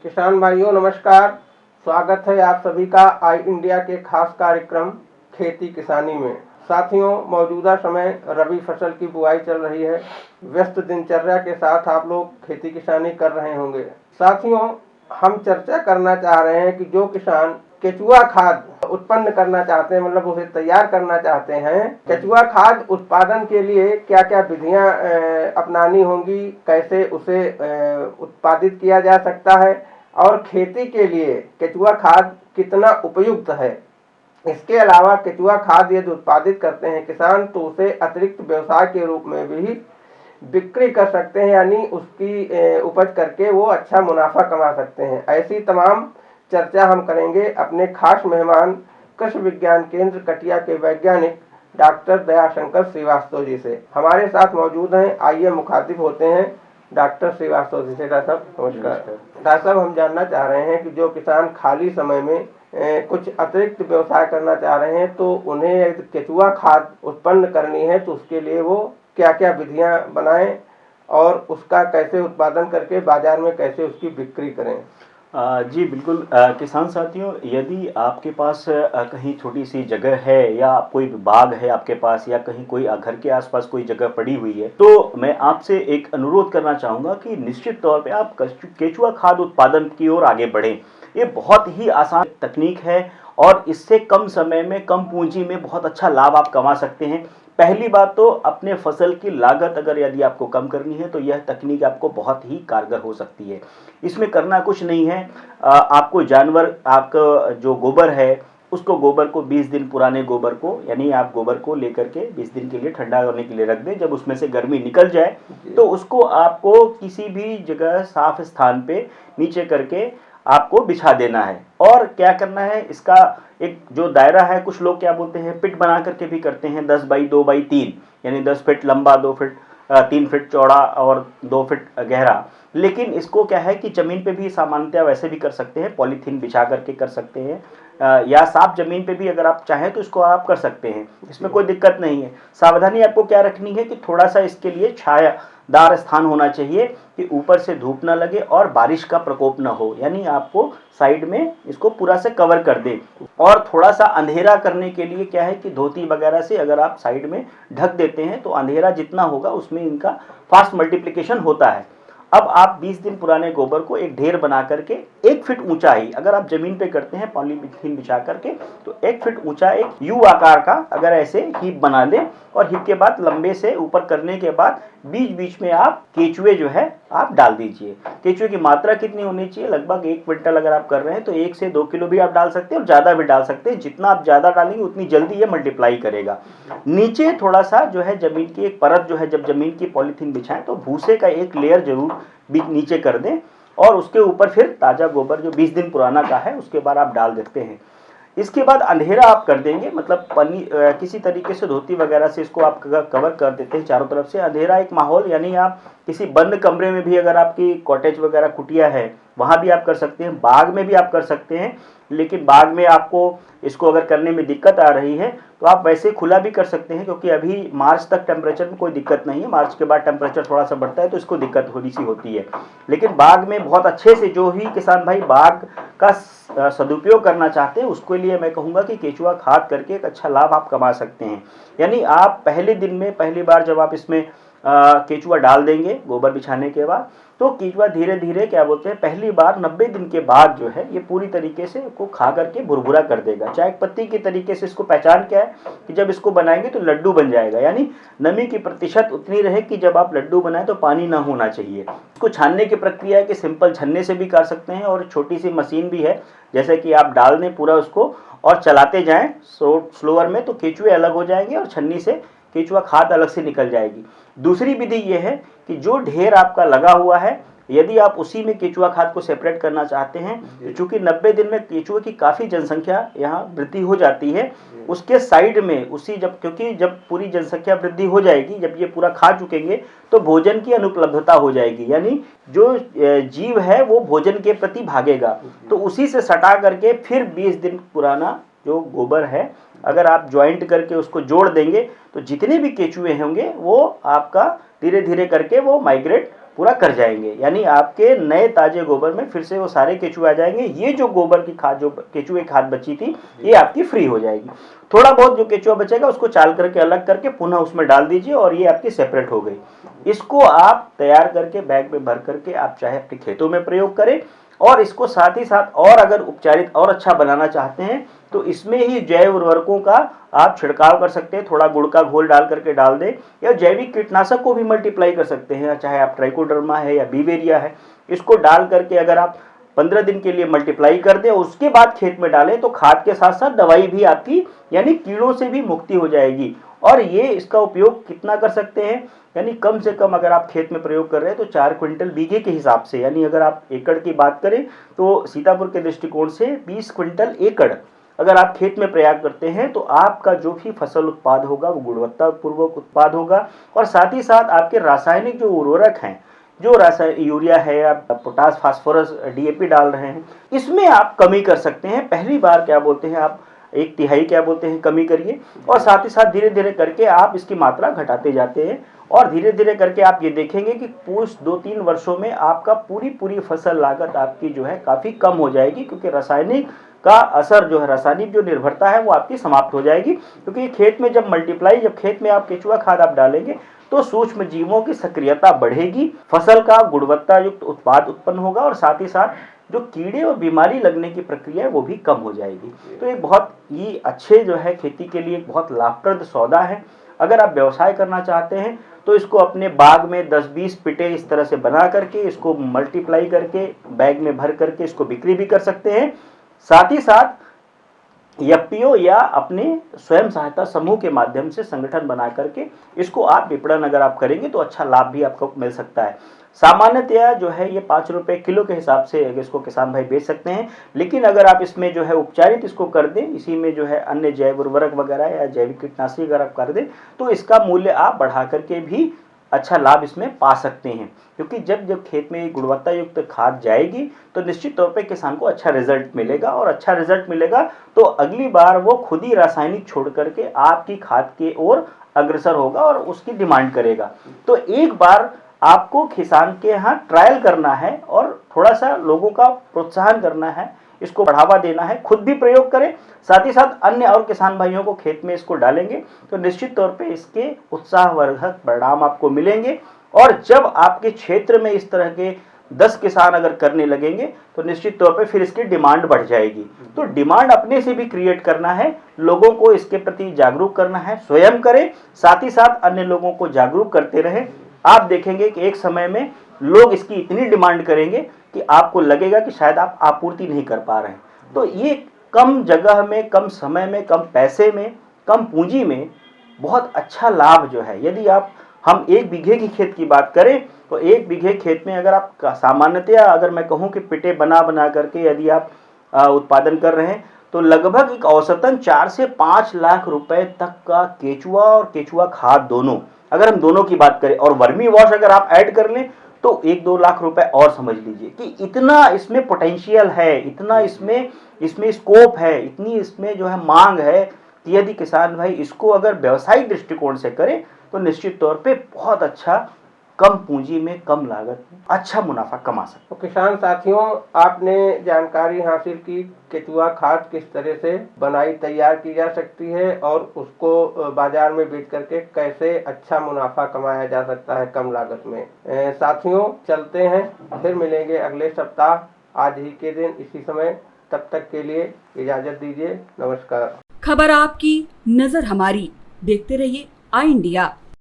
किसान भाइयों नमस्कार। स्वागत है आप सभी का आई इंडिया के खास कार्यक्रम खेती किसानी में। साथियों, मौजूदा समय रबी फसल की बुआई चल रही है। व्यस्त दिनचर्या के साथ आप लोग खेती किसानी कर रहे होंगे। साथियों, हम चर्चा करना चाह रहे हैं कि जो किसान केचुआ खाद उत्पन्न करना चाहते हैं, मतलब उसे तैयार करना चाहते हैं, केचुआ खाद उत्पादन के लिए क्या क्या विधियां अपनानी होंगी, कैसे उसे उत्पादित किया जा सकता है और खेती के लिए केचुआ खाद कितना उपयुक्त है। इसके अलावा केचुआ खाद यदि उत्पादित करते हैं किसान तो उसे अतिरिक्त व्यवसाय के रूप में भी बिक्री कर सकते हैं, यानी उसकी उपज करके वो अच्छा मुनाफा कमा सकते हैं। ऐसी तमाम चर्चा हम करेंगे अपने खास मेहमान कृषि विज्ञान केंद्र कटिया के वैज्ञानिक डॉक्टर दयाशंकर श्रीवास्तव जी से। हमारे साथ मौजूद हैं, आइए मुखातिब होते हैं डॉक्टर श्रीवास्तव जी से। डॉक्टर साहब नमस्कार। डॉक्टर साहब, हम जानना चाह रहे हैं कि जो किसान खाली समय में कुछ अतिरिक्त व्यवसाय करना चाह रहे हैं तो उन्हें केचुआ खाद उत्पन्न करनी है तो उसके लिए वो क्या क्या विधियां बनाएं और उसका कैसे उत्पादन करके बाजार में कैसे उसकी बिक्री करें। जी बिल्कुल। किसान साथियों, यदि आपके पास कहीं छोटी सी जगह है या कोई बाग है आपके पास या कहीं कोई घर के आसपास कोई जगह पड़ी हुई है, तो मैं आपसे एक अनुरोध करना चाहूँगा कि निश्चित तौर पे आप केचुआ खाद उत्पादन की ओर आगे बढ़ें। ये बहुत ही आसान तकनीक है और इससे कम समय में कम पूंजी में बहुत अच्छा लाभ आप कमा सकते हैं। पहली बात तो अपने फसल की लागत अगर यदि आपको कम करनी है तो यह तकनीक आपको बहुत ही कारगर हो सकती है। इसमें करना कुछ नहीं है। आपको जानवर, आपका जो गोबर है उसको, गोबर को 20 दिन पुराने गोबर को, यानी आप गोबर को लेकर के 20 दिन के लिए ठंडा होने के लिए रख दें। जब उसमें से गर्मी निकल जाए तो उसको आपको किसी भी जगह साफ स्थान पे नीचे करके आपको बिछा देना है। और क्या करना है, इसका एक जो दायरा है, कुछ लोग क्या बोलते हैं पिट बना करके भी करते हैं, 10 बाई 2 बाई 3, यानी 10 फीट लंबा, 2 फीट 3 फीट चौड़ा और 2 फीट गहरा। लेकिन इसको क्या है कि जमीन पे भी सामान्यतः वैसे भी कर सकते हैं, पॉलीथीन बिछा करके कर सकते हैं, या साफ जमीन पे भी अगर आप चाहें तो इसको आप कर सकते हैं, इसमें कोई दिक्कत नहीं है। सावधानी आपको क्या रखनी है कि थोड़ा सा इसके लिए छायादार स्थान होना चाहिए कि ऊपर से धूप ना लगे और बारिश का प्रकोप ना हो, यानी आपको साइड में इसको पूरा से कवर कर दे। और थोड़ा सा अंधेरा करने के लिए क्या है कि धोती वगैरह से अगर आप साइड में ढक देते हैं तो अंधेरा जितना होगा उसमें इनका फास्ट मल्टीप्लिकेशन होता है। अब आप 20 दिन पुराने गोबर को एक ढेर बना करके 1 फीट ऊंचाई, अगर आप जमीन पे करते हैं पॉलीथीन बिछा करके, तो 1 फीट ऊंचा एक यू आकार का अगर ऐसे हीप बना लें और हीप के बाद लंबे से ऊपर करने के बाद बीच बीच में आप केचुए जो है आप डाल दीजिए। केचुए की मात्रा कितनी होनी चाहिए, लगभग 1 क्विंटल अगर आप कर रहे हैं तो 1 से 2 किलो भी आप डाल सकते हैं और ज़्यादा भी डाल सकते हैं। जितना आप ज़्यादा डालेंगे उतनी जल्दी ये मल्टीप्लाई करेगा। नीचे थोड़ा सा जो है जमीन की एक परत जो है, जब जमीन की पॉलीथीन बिछाएं तो भूसे का एक लेयर जरूर बीच नीचे कर दें और उसके ऊपर फिर ताज़ा गोबर जो 20 दिन पुराना का है उसके बाद आप डाल देते हैं। इसके बाद अंधेरा आप कर देंगे, मतलब पन्नी किसी तरीके से धोती वगैरह से इसको आप कवर कर देते हैं चारों तरफ से। अंधेरा एक माहौल, यानी आप किसी बंद कमरे में भी, अगर आपकी कॉटेज वगैरह कुटिया है वहाँ भी आप कर सकते हैं, बाग में भी आप कर सकते हैं। लेकिन बाग में आपको इसको अगर करने में दिक्कत आ रही है तो आप वैसे खुला भी कर सकते हैं, क्योंकि अभी मार्च तक टेम्परेचर में कोई दिक्कत नहीं है। मार्च के बाद टेम्परेचर थोड़ा सा बढ़ता है तो इसको दिक्कत थोड़ी सी होती है। लेकिन बाग में बहुत अच्छे से, जो ही किसान भाई बाग का सदुपयोग करना चाहते हैं उसके लिए मैं कहूँगा कि केचुआ खाद करके एक अच्छा लाभ आप कमा सकते हैं। यानी आप पहले दिन में पहली बार जब आप इसमें केचुआ डाल देंगे गोबर बिछाने के बाद, तो केचुआ धीरे धीरे क्या बोलते हैं, पहली बार 90 दिन के बाद जो है ये पूरी तरीके से इसको खा करके भुरभुरा कर देगा। चाय पत्ती के तरीके से इसको पहचान क्या है कि जब इसको बनाएंगे तो लड्डू बन जाएगा, यानी नमी की प्रतिशत उतनी रहे कि जब आप लड्डू बनाएं तो पानी ना होना चाहिए। इसको छानने की प्रक्रिया है कि सिंपल छन्ने से भी कर सकते हैं और छोटी सी मशीन भी है, जैसे कि आप डाल दें पूरा उसको और चलाते जाएं स्लोअर में, तो केचुए अलग हो जाएंगे और छन्नी से केचुआ खाद अलग से निकल जाएगी। दूसरी विधि ये है कि जो ढेर आपका लगा हुआ है, यदि आप उसी में केचुआ खाद को सेपरेट करना चाहते हैं, तो चूंकि 90 दिन में केचुए की काफ़ी जनसंख्या यहाँ वृद्धि हो जाती है, उसके साइड में उसी क्योंकि जब पूरी जनसंख्या वृद्धि हो जाएगी, जब ये पूरा खा चुकेंगे तो भोजन की अनुपलब्धता हो जाएगी, यानी जो जीव है वो भोजन के प्रति भागेगा। तो उसी से सटा करके फिर 20 दिन पुराना जो गोबर है अगर आप ज्वाइंट करके उसको जोड़ देंगे तो जितने भी केचुए होंगे वो आपका धीरे धीरे करके वो माइग्रेट पूरा कर जाएंगे, यानी आपके नए ताजे गोबर में फिर से वो सारे केचुए आ जाएंगे। ये जो गोबर की खाद, जो केचुए खाद बची थी, ये आपकी फ्री हो जाएगी। थोड़ा बहुत जो केचुआ बचेगा उसको चाल करके अलग करके पुनः उसमें डाल दीजिए और ये आपकी सेपरेट हो गई। इसको आप तैयार करके बैग में भर करके आप चाहे अपने खेतों में प्रयोग करें, और इसको साथ ही साथ और अगर उपचारित और अच्छा बनाना चाहते हैं तो इसमें ही जैव उर्वरकों का आप छिड़काव कर सकते हैं। थोड़ा गुड़ का घोल डाल करके डाल दें, या जैविक कीटनाशक को भी मल्टीप्लाई कर सकते हैं, चाहे आप ट्राइकोडर्मा है या बीवेरिया है, इसको डाल करके अगर आप 15 दिन के लिए मल्टीप्लाई कर दें, उसके बाद खेत में डालें, तो खाद के साथ साथ दवाई भी आपकी, यानी कीड़ों से भी मुक्ति हो जाएगी। और ये इसका उपयोग कितना कर सकते हैं, यानी कम से कम अगर आप खेत में प्रयोग कर रहे हैं तो 4 क्विंटल बीघे के हिसाब से, यानी अगर आप एकड़ की बात करें तो सीतापुर के दृष्टिकोण से 20 क्विंटल एकड़ अगर आप खेत में प्रयोग करते हैं तो आपका जो भी फसल उत्पाद होगा वो गुणवत्तापूर्वक उत्पाद होगा। और साथ ही साथ आपके रासायनिक जो उर्वरक हैं, जो यूरिया है, आप पोटास, फास्फोरस, डीएपी डाल रहे हैं, इसमें आप कमी कर सकते हैं। पहली बार क्या बोलते हैं आप 1/3 क्या बोलते हैं कमी करिए, और साथ ही साथ धीरे धीरे करके आप इसकी मात्रा घटाते जाते हैं, और धीरे धीरे करके आप ये देखेंगे कि कुछ 2-3 वर्षों में आपका पूरी फसल लागत आपकी जो है काफ़ी कम हो जाएगी, क्योंकि रासायनिक का असर जो है, रासायनिक जो निर्भरता है वो आपकी समाप्त हो जाएगी। क्योंकि खेत में जब खेत में आप केचुआ खाद आप डालेंगे तो सूक्ष्म जीवों की सक्रियता बढ़ेगी, फसल का गुणवत्ता युक्त उत्पाद उत्पन्न होगा, और साथ ही साथ जो कीड़े और बीमारी लगने की प्रक्रिया है वो भी कम हो जाएगी। तो ये बहुत ही अच्छे जो है खेती के लिए बहुत लाभप्रद सौदा है। अगर आप व्यवसाय करना चाहते हैं तो इसको अपने बाग में 10-20 पिटे इस तरह से बना करके इसको मल्टीप्लाई करके बैग में भर करके इसको बिक्री भी कर सकते हैं। साथ ही साथ एफपीओ या अपने स्वयं सहायता समूह के माध्यम से संगठन बना करके इसको आप विपणन अगर आप करेंगे तो अच्छा लाभ भी आपको मिल सकता है। सामान्यतया जो है ये 5 रुपए किलो के हिसाब से इसको किसान भाई बेच सकते हैं, लेकिन अगर आप इसमें जो है उपचारित इसको कर दें, इसी में जो है अन्य जैव उर्वरक वगैरह या जैविक कीटनाशक अगर आप कर दें तो इसका मूल्य आप बढ़ा करके भी अच्छा लाभ इसमें पा सकते हैं। क्योंकि जब खेत में गुणवत्ता युक्त खाद जाएगी तो निश्चित तौर पे किसान को अच्छा रिजल्ट मिलेगा, और अच्छा रिजल्ट मिलेगा तो अगली बार वो खुद ही रासायनिक छोड़ करके आपकी खाद की ओर अग्रसर होगा और उसकी डिमांड करेगा। तो एक बार आपको किसान के यहाँ ट्रायल करना है और थोड़ा सा लोगों का प्रोत्साहन करना है, इसको बढ़ावा देना है, खुद भी प्रयोग करें, साथ ही साथ अन्य और किसान भाइयों को खेत में इसको डालेंगे तो निश्चित तौर पे इसके उत्साहवर्धक परिणाम आपको मिलेंगे। और जब आपके क्षेत्र में इस तरह के 10 किसान अगर करने लगेंगे तो निश्चित तौर पे फिर इसकी डिमांड बढ़ जाएगी। तो डिमांड अपने से भी क्रिएट करना है, लोगों को इसके प्रति जागरूक करना है, स्वयं करें, साथ ही साथ अन्य लोगों को जागरूक करते रहें। आप देखेंगे कि एक समय में लोग इसकी इतनी डिमांड करेंगे कि आपको लगेगा कि शायद आप आपूर्ति नहीं कर पा रहे हैं। तो ये कम जगह में, कम समय में, कम पैसे में, कम पूंजी में बहुत अच्छा लाभ जो है, यदि हम 1 बीघे की खेत की बात करें तो 1 बीघे खेत में अगर आप सामान्यतया अगर मैं कहूं कि पिटे बना करके यदि आप उत्पादन कर रहे हैं तो लगभग एक औसतन 4 से 5 लाख रुपए तक का केचुआ और केचुआ खाद दोनों, अगर हम दोनों की बात करें, और वर्मी वॉश अगर आप ऐड कर लें तो 1-2 लाख रुपए और समझ लीजिए कि इतना इसमें पोटेंशियल है, इतना इसमें स्कोप है, इतनी इसमें जो है मांग है कि यदि किसान भाई इसको अगर व्यवसायिक दृष्टिकोण से करें तो निश्चित तौर पे बहुत अच्छा, कम पूंजी में, कम लागत में अच्छा मुनाफा कमा सकते। तो किसान साथियों, आपने जानकारी हासिल की केचुआ खाद किस तरह से तैयार की जा सकती है और उसको बाजार में बेच करके कैसे अच्छा मुनाफा कमाया जा सकता है कम लागत में। साथियों, चलते हैं, फिर मिलेंगे अगले सप्ताह आज ही के दिन इसी समय। तब तक के लिए इजाजत दीजिए, नमस्कार। खबर आपकी, नजर हमारी, देखते रहिए आई इंडिया।